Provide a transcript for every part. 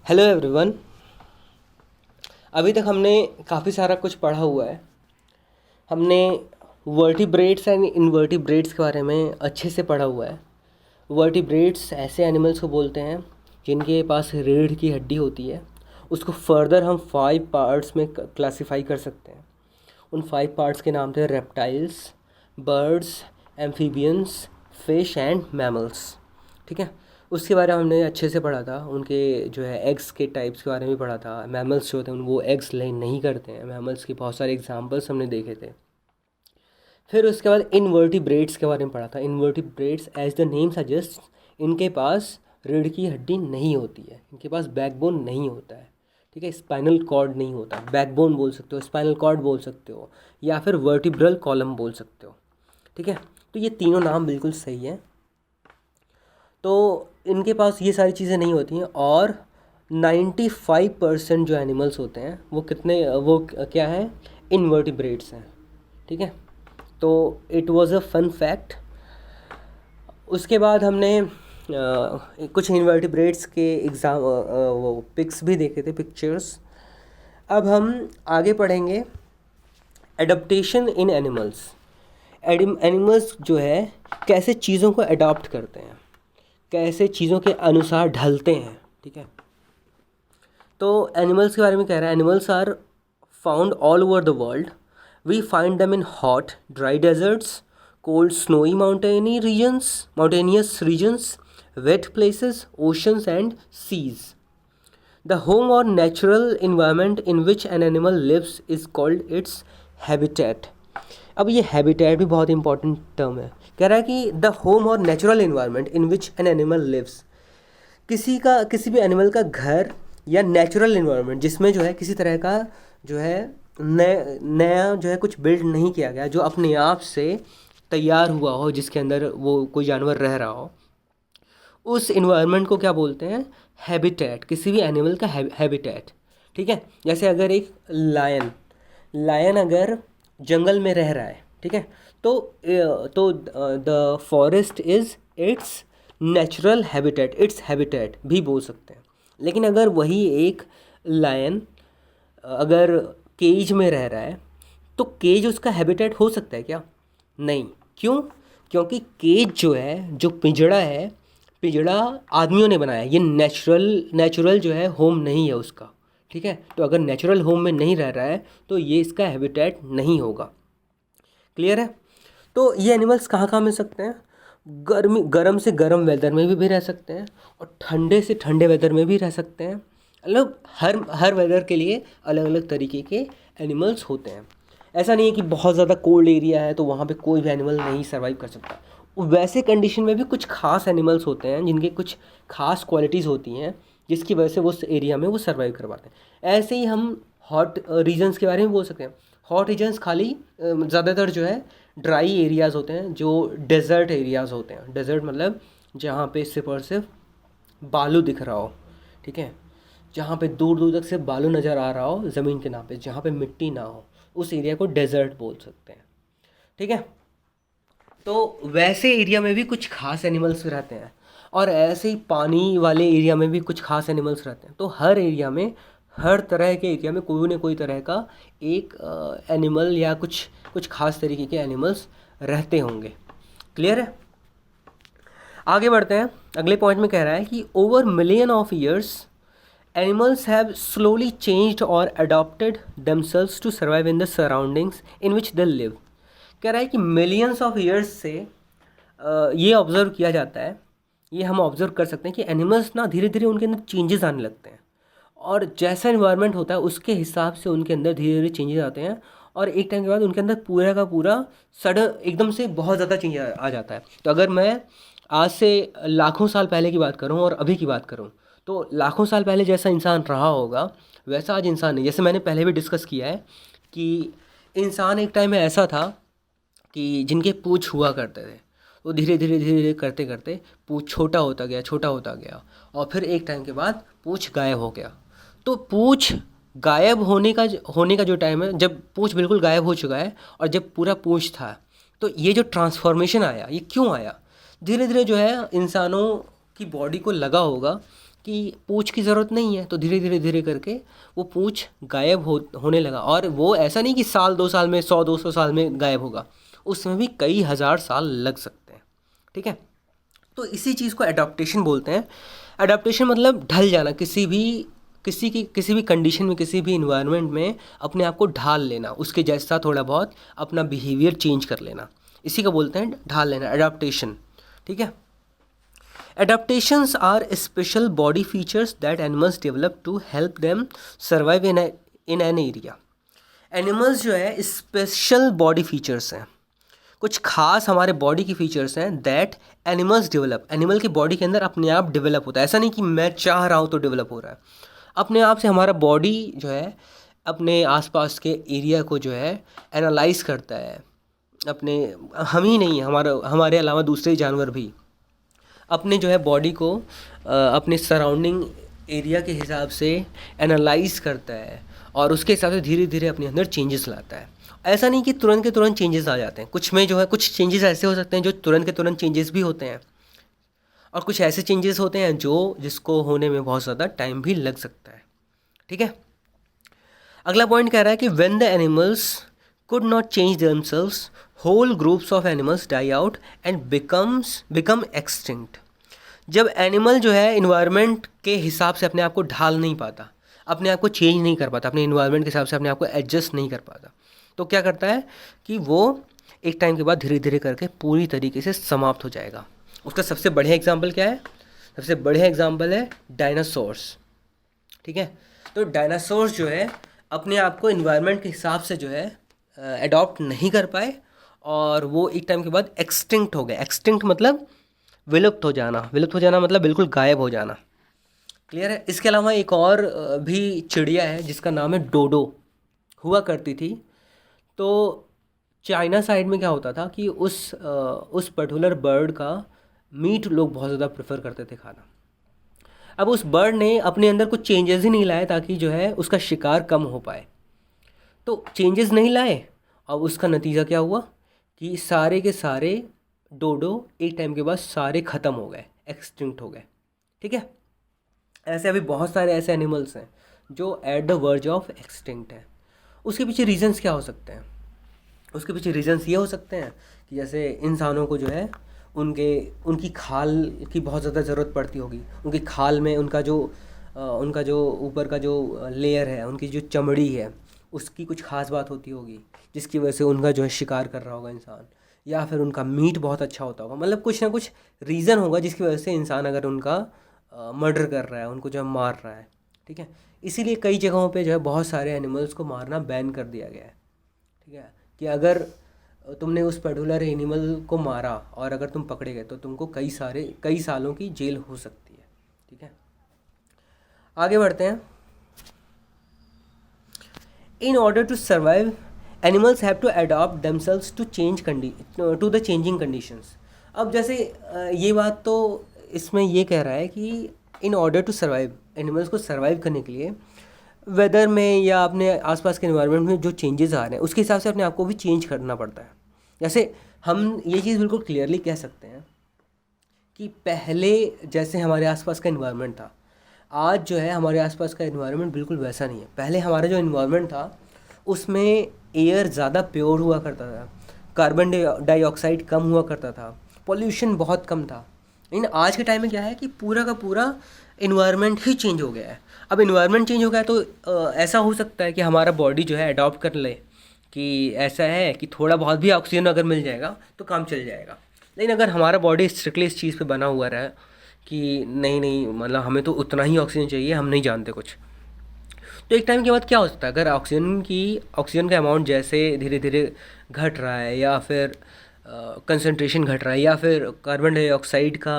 Hello everyone. अभी तक हमने काफ़ी सारा कुछ पढ़ा हुआ है। हमने वर्टिब्रेट्स एंड इनवर्टिब्रेट्स के बारे में अच्छे से पढ़ा हुआ है। वर्टिब्रेट्स ऐसे एनिमल्स को बोलते हैं जिनके पास रीढ़ की हड्डी होती है। उसको फर्दर हम 5 पार्ट्स में क्लासिफाई कर सकते हैं। उन 5 पार्ट्स के नाम थे reptiles, birds, amphibians, fish and mammals. ठीक है, उसके बारे में हमने अच्छे से पढ़ा था। उनके जो है एग्स के टाइप्स के बारे में पढ़ा था। मैमल्स जो होते हैं वो एग्स ले नहीं करते हैं। मैमल्स के बहुत सारे एग्जांपल्स हमने देखे थे। फिर उसके बाद इनवर्टिब्रेट्स के बारे में पढ़ा था। Invertebrates as the name suggest, इनके पास रीढ़ की हड्डी नहीं होती है, इनके पास बैकबोन नहीं होता है। ठीक है, स्पाइनल कॉर्ड नहीं होता। बैकबोन बोल सकते हो, स्पाइनल कॉर्ड बोल सकते हो, या फिर वर्टिब्रल कॉलम बोल सकते हो। ठीक है, तो ये तीनों नाम बिल्कुल सही है। तो इनके पास ये सारी चीज़ें नहीं होती हैं। और 95% जो एनिमल्स होते हैं वो क्या है, इनवर्टिब्रेट्स हैं। ठीक है, तो it was a fun fact. उसके बाद हमने कुछ इनवर्टिब्रेट्स के एग्ज़ाम वो पिक्स भी देखे थे, पिक्चर्स। अब हम आगे पढ़ेंगे एडप्टेशन इन एनिमल्स। एनिमल्स जो है कैसे चीज़ों को अडॉप्ट करते हैं, कैसे चीज़ों के अनुसार ढलते हैं। ठीक है, तो एनिमल्स के बारे में कह रहा है, animals are found all over the world. We find them in hot dry deserts, cold snowy mountainous regions, wet places, oceans and seas. The home और natural environment in which an animal lives is called its habitat. अब ये habitat भी बहुत important term है। कह रहा है कि द होम और natural environment in which an animal lives, किसी भी एनिमल का घर या नेचुरल इन्वायरमेंट जिसमें जो है किसी तरह का जो है नया जो है कुछ बिल्ड नहीं किया गया, जो अपने आप से तैयार हुआ हो, जिसके अंदर वो कोई जानवर रह रहा हो, उस इन्वायरमेंट को क्या बोलते हैं, हैबिटेट। किसी भी एनिमल का हैबिटेट। ठीक है, जैसे अगर एक लायन अगर जंगल में रह रहा है, ठीक है, तो the forest is it's natural habitat, its habitat भी बोल सकते हैं। लेकिन अगर वही एक लायन अगर केज में रह रहा है, तो केज उसका हैबिटेट हो सकता है क्या? नहीं। क्यों? क्योंकि केज जो है, जो पिंजड़ा है, पिंजड़ा आदमियों ने बनाया है। ये नेचुरल जो है होम नहीं है उसका। ठीक है, तो अगर नेचुरल होम में नहीं रह रहा है तो ये इसका हैबिटेट नहीं होगा। क्लियर है? तो ये एनिमल्स कहाँ कहाँ मिल सकते हैं? गर्म से गर्म वेदर में भी रह सकते हैं, और ठंडे से ठंडे वेदर में भी रह सकते हैं। मतलब हर वेदर के लिए अलग अलग तरीके के एनिमल्स होते हैं। ऐसा नहीं है कि बहुत ज़्यादा कोल्ड एरिया है तो वहाँ पे कोई भी एनिमल नहीं सर्वाइव कर सकता। वैसे कंडीशन में भी कुछ खास एनिमल्स होते हैं जिनके कुछ खास क्वालिटीज़ होती हैं, जिसकी वजह से वो उस एरिया में वो सर्वाइव कर पाते हैं। ऐसे ही हम हॉट रीजन्स के बारे में बोल सकते हैं। हॉट रीजन्स खाली ज़्यादातर जो है ड्राई एरियाज़ होते हैं, जो डेजर्ट एरियाज़ होते हैं। डेजर्ट मतलब जहाँ पे सिर्फ और सिर्फ बालू दिख रहा हो। ठीक है, जहाँ पे दूर दूर तक से बालू नज़र आ रहा हो ज़मीन के नाम पे, जहाँ पे मिट्टी ना हो, उस एरिया को डेजर्ट बोल सकते हैं। ठीक है, तो वैसे एरिया में भी कुछ खास एनिमल्स रहते हैं, और ऐसे ही पानी वाले एरिया में भी कुछ खास एनिमल्स रहते हैं। तो हर एरिया में, हर तरह के एरिया में कोई ना कोई तरह का एक एनिमल या कुछ कुछ खास तरीके के एनिमल्स रहते होंगे। क्लियर है? आगे बढ़ते हैं। अगले पॉइंट में कह रहा है कि over million of years animals have slowly changed और adopted themselves to survive in the surroundings in which they live. कह रहा है कि मिलियंस ऑफ ईयर्स से ये ऑब्ज़र्व किया जाता है, ये हम ऑब्ज़र्व कर सकते हैं कि एनिमल्स ना धीरे धीरे उनके अंदर चेंजेस आने लगते हैं, और जैसा इन्वायरमेंट होता है उसके हिसाब से उनके अंदर धीरे धीरे चेंजेस आते हैं, और एक टाइम के बाद उनके अंदर पूरा का पूरा सडन एकदम से बहुत ज़्यादा चेंज आ जाता है। तो अगर मैं आज से लाखों साल पहले की बात करूं और अभी की बात करूं, तो लाखों साल पहले जैसा इंसान रहा होगा वैसा आज इंसान नहीं। जैसे मैंने पहले भी डिस्कस किया है कि इंसान एक टाइम में ऐसा था कि जिनके पूँछ हुआ करते थे, वो धीरे धीरे करते करते पूँछ छोटा होता गया, और फिर एक टाइम के बाद पूँछ गायब हो गया। तो पूँछ गायब होने का जो टाइम है, जब पूँछ बिल्कुल गायब हो चुका है और जब पूरा पूँछ था, तो ये जो ट्रांसफॉर्मेशन आया, ये क्यों आया? धीरे धीरे जो है इंसानों की बॉडी को लगा होगा कि पूँछ की ज़रूरत नहीं है, तो धीरे धीरे धीरे करके वो पूँछ गायब होने लगा। और वो ऐसा नहीं कि साल 2 साल में 100-200 साल में गायब होगा, उसमें भी कई हज़ार साल लग सकते हैं। ठीक है, तो इसी चीज़ को एडाप्टेशन बोलते हैं। एडाप्टेशन मतलब ढल जाना, किसी भी कंडीशन में, किसी भी इन्वायरमेंट में अपने आप को ढाल लेना, उसके जैसा थोड़ा बहुत अपना बिहेवियर चेंज कर लेना, इसी को बोलते हैं ढाल लेना, एडाप्टेशन। ठीक है, adaptations are special body features that animals develop to help them survive in an area। Animals जो है स्पेशल बॉडी फीचर्स हैं, कुछ खास हमारे बॉडी की फीचर्स हैं दैट एनिमल्स डेवलप, एनिमल की बॉडी के अंदर अपने आप डेवलप होता है। ऐसा नहीं कि मैं चाह रहा हूँ तो डेवलप हो रहा है, अपने आप से हमारा बॉडी जो है अपने आसपास के एरिया को जो है एनालाइज करता है। अपने हम ही नहीं, हमारे अलावा दूसरे जानवर भी अपने जो है बॉडी को अपने सराउंडिंग एरिया के हिसाब से एनालाइज करता है और उसके हिसाब से धीरे धीरे अपने अंदर चेंजेस लाता है। ऐसा नहीं कि तुरंत के तुरंत चेंजेस आ जाते हैं, कुछ में जो है कुछ चेंजेस ऐसे हो सकते हैं जो तुरंत के तुरंत चेंजेस भी होते हैं, और कुछ ऐसे चेंजेस होते हैं जिसको होने में बहुत ज़्यादा टाइम भी लग सकता है। ठीक है, अगला पॉइंट कह रहा है कि when the animals could not change themselves, whole groups of animals die out and become extinct। जब एनिमल जो है इन्वायरमेंट के हिसाब से अपने आप को ढाल नहीं पाता, अपने आप को चेंज नहीं कर पाता, अपने इन्वायरमेंट के हिसाब से अपने आप को एडजस्ट नहीं कर पाता, तो क्या करता है कि वो एक टाइम के बाद धीरे धीरे करके पूरी तरीके से समाप्त हो जाएगा। उसका सबसे बढ़िया एग्जाम्पल क्या है? सबसे बढ़िया एग्जाम्पल है डायनासोर्स। ठीक है, तो डायनासोर्स जो है अपने आप को इन्वायरमेंट के हिसाब से जो है अडॉप्ट नहीं कर पाए और वो एक टाइम के बाद एक्सटिंक्ट हो गए। एक्सटिंक्ट मतलब विलुप्त हो जाना, विलुप्त हो जाना मतलब बिल्कुल गायब हो जाना। क्लियर है? इसके अलावा एक और भी चिड़िया है जिसका नाम है डोडो, हुआ करती थी। तो चाइना साइड में क्या होता था कि उस पर्टिकुलर बर्ड का मीट लोग बहुत ज़्यादा प्रेफर करते थे खाना। अब उस बर्ड ने अपने अंदर कुछ चेंजेस ही नहीं लाए ताकि जो है उसका शिकार कम हो पाए, तो चेंजेस नहीं लाए। अब उसका नतीजा क्या हुआ कि सारे के सारे डोडो एक टाइम के बाद सारे ख़त्म हो गए, एक्सटिंक्ट हो गए। ठीक है, ऐसे अभी बहुत सारे ऐसे एनिमल्स हैं जो at the verge of extinct हैं। उसके पीछे रीजंस क्या हो सकते हैं? उसके पीछे रीजंस ये हो सकते हैं कि जैसे इंसानों को जो है उनकी खाल की बहुत ज़्यादा ज़रूरत पड़ती होगी। उनकी खाल में उनका जो ऊपर का जो लेयर है, उनकी जो चमड़ी है, उसकी कुछ ख़ास बात होती होगी जिसकी वजह से उनका जो है शिकार कर रहा होगा इंसान, या फिर उनका मीट बहुत अच्छा होता होगा। मतलब कुछ ना कुछ रीज़न होगा जिसकी वजह से इंसान अगर उनका मर्डर कर रहा है, उनको जो है मार रहा है। ठीक है, इसीलिए कई जगहों पे जो है बहुत सारे एनिमल्स को मारना बैन कर दिया गया है। ठीक है, कि अगर तुमने उस पर्टिकुलर एनिमल को मारा और अगर तुम पकड़े गए तो तुमको कई सालों की जेल हो सकती है। ठीक है, आगे बढ़ते हैं। In order to survive, animals have to adapt themselves to the changing conditions। अब जैसे ये बात तो इसमें ये कह रहा है कि in order to survive, animals को सर्वाइव करने के लिए वेदर में या अपने आसपास के एनवायरनमेंट में जो चेंजेस आ रहे हैं उसके हिसाब से अपने आप को भी चेंज करना पड़ता है। जैसे हम ये चीज़ बिल्कुल क्लियरली कह सकते हैं कि पहले जैसे हमारे आसपास का एनवायरनमेंट था, आज जो है हमारे आसपास का एनवायरनमेंट बिल्कुल वैसा नहीं है। पहले हमारा जो एनवायरनमेंट था उसमें एयर ज़्यादा प्योर हुआ करता था, कार्बन डाइऑक्साइड कम हुआ करता था, पॉल्यूशन बहुत कम था। लेकिन आज के टाइम में क्या है कि पूरा का पूरा इन्वायरमेंट ही चेंज हो गया है। अब इन्वायरमेंट चेंज हो गया है तो ऐसा हो सकता है कि हमारा बॉडी जो है अडॉप्ट कर ले कि ऐसा है कि थोड़ा बहुत भी ऑक्सीजन अगर मिल जाएगा तो काम चल जाएगा। लेकिन अगर हमारा बॉडी स्ट्रिक्टली इस चीज़ पे बना हुआ रहा कि नहीं मतलब हमें तो उतना ही ऑक्सीजन चाहिए, हम नहीं जानते कुछ, तो एक टाइम के बाद क्या हो सकता है, अगर ऑक्सीजन का अमाउंट जैसे धीरे धीरे घट रहा है या फिर कंसंट्रेशन घट रहा है या फिर कार्बन डाइऑक्साइड का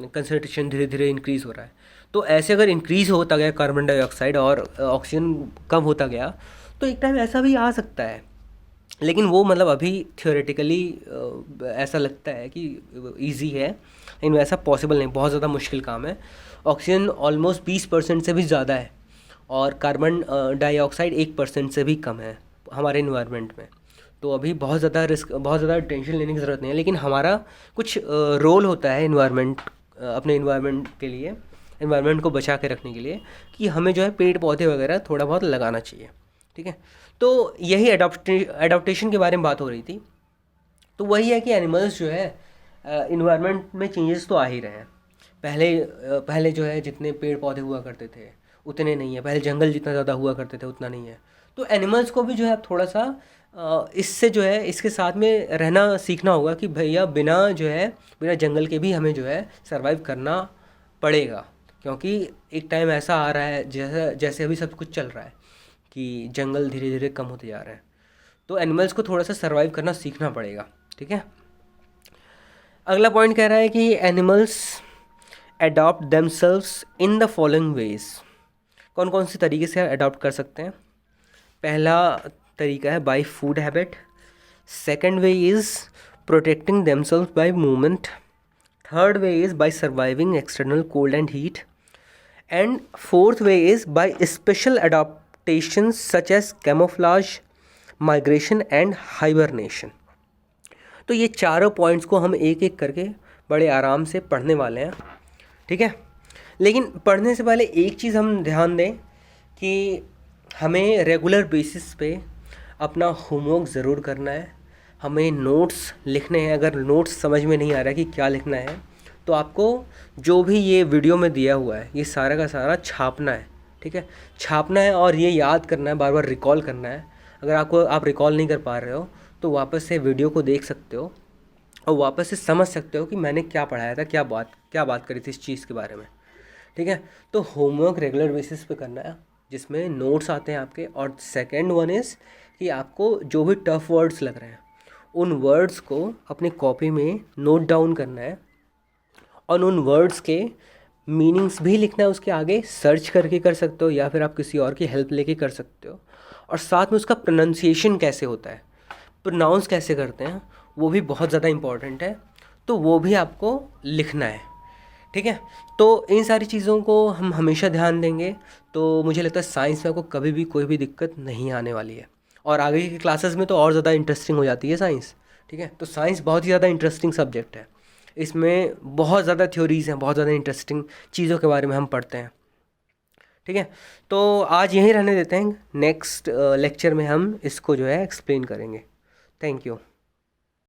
कंसंट्रेशन धीरे धीरे इंक्रीज़ हो रहा है, तो ऐसे अगर इंक्रीज़ होता गया कार्बन डाइऑक्साइड और ऑक्सीजन कम होता गया तो एक टाइम ऐसा भी आ सकता है। लेकिन वो मतलब अभी थियोरेटिकली ऐसा लगता है कि ईजी है, लेकिन वैसा पॉसिबल नहीं, बहुत ज़्यादा मुश्किल काम है। ऑक्सीजन ऑलमोस्ट 20% से भी ज़्यादा है और कार्बन डाइऑक्साइड 1% से भी कम है हमारे इन्वायरमेंट में। तो अभी बहुत ज़्यादा टेंशन लेने की ज़रूरत नहीं है। लेकिन हमारा कुछ रोल होता है अपने इन्वायरमेंट के लिए, एनवायरनमेंट को बचा के रखने के लिए कि हमें जो है पेड़ पौधे वगैरह थोड़ा बहुत लगाना चाहिए, ठीक है। तो यही एडॉप्टेशन के बारे में बात हो रही थी। तो वही है कि एनिमल्स जो है इन्वायरमेंट में चेंजेस तो आ ही रहे हैं। पहले जो है जितने पेड़ पौधे हुआ करते थे उतने नहीं है, पहले जंगल जितना ज़्यादा हुआ करते थे उतना नहीं है। तो एनिमल्स को भी जो है थोड़ा सा इससे जो है इसके साथ में रहना सीखना होगा कि भैया बिना जंगल के भी हमें जो है सरवाइव करना पड़ेगा, क्योंकि एक टाइम ऐसा आ रहा है जैसे जैसे अभी सब कुछ चल रहा है कि जंगल धीरे धीरे कम होते जा रहे हैं। तो एनिमल्स को थोड़ा सा सरवाइव करना सीखना पड़ेगा, ठीक है। अगला पॉइंट कह रहा है कि animals adopt themselves in the following veg. कौन कौन से तरीके से अडॉप्ट कर सकते हैं? पहला तरीका है by food habit, second way is protecting themselves by movement, third way is by surviving external cold and heat, and fourth way is by special adaptations such as camouflage, migration and hibernation. तो ये चारों points को हम एक एक करके बड़े आराम से पढ़ने वाले हैं, ठीक है। लेकिन पढ़ने से पहले एक चीज़ हम ध्यान दें कि हमें रेगुलर बेसिस पे अपना होमवर्क ज़रूर करना है, हमें नोट्स लिखने हैं। अगर नोट्स समझ में नहीं आ रहा कि क्या लिखना है तो आपको जो भी ये वीडियो में दिया हुआ है ये सारा का सारा छापना है, ठीक है। छापना है और ये याद करना है, बार बार रिकॉल करना है। अगर आप रिकॉल नहीं कर पा रहे हो तो वापस से वीडियो को देख सकते हो और वापस से समझ सकते हो कि मैंने क्या पढ़ाया था, क्या बात करी थी इस चीज़ के बारे में, ठीक है। तो होमवर्क रेगुलर बेसिस पे करना है जिसमें नोट्स आते हैं आपके। और सेकंड वन इज़ कि आपको जो भी टफ वर्ड्स लग रहे हैं उन वर्ड्स को अपनी कॉपी में नोट डाउन करना है और उन वर्ड्स के मीनिंग्स भी लिखना है। उसके आगे सर्च करके कर सकते हो या फिर आप किसी और की हेल्प लेके कर सकते हो। और साथ में उसका प्रोनाउंसिएशन कैसे होता है, प्रोनाउंस कैसे करते हैं, वो भी बहुत ज़्यादा इम्पॉर्टेंट है। तो वो भी आपको लिखना है, ठीक है। तो इन सारी चीज़ों को हम हमेशा ध्यान देंगे तो मुझे लगता है साइंस में आपको कभी भी कोई भी दिक्कत नहीं आने वाली है। और आगे की क्लासेस में तो और ज़्यादा इंटरेस्टिंग हो जाती है साइंस, ठीक है। तो साइंस बहुत ही ज़्यादा इंटरेस्टिंग सब्जेक्ट है, इसमें बहुत ज़्यादा थ्योरीज़ हैं, बहुत ज़्यादा इंटरेस्टिंग चीज़ों के बारे में हम पढ़ते हैं, ठीक है। तो आज यहीं रहने देते हैं, नेक्स्ट लेक्चर में हम इसको जो है एक्सप्लेन करेंगे। Thank you.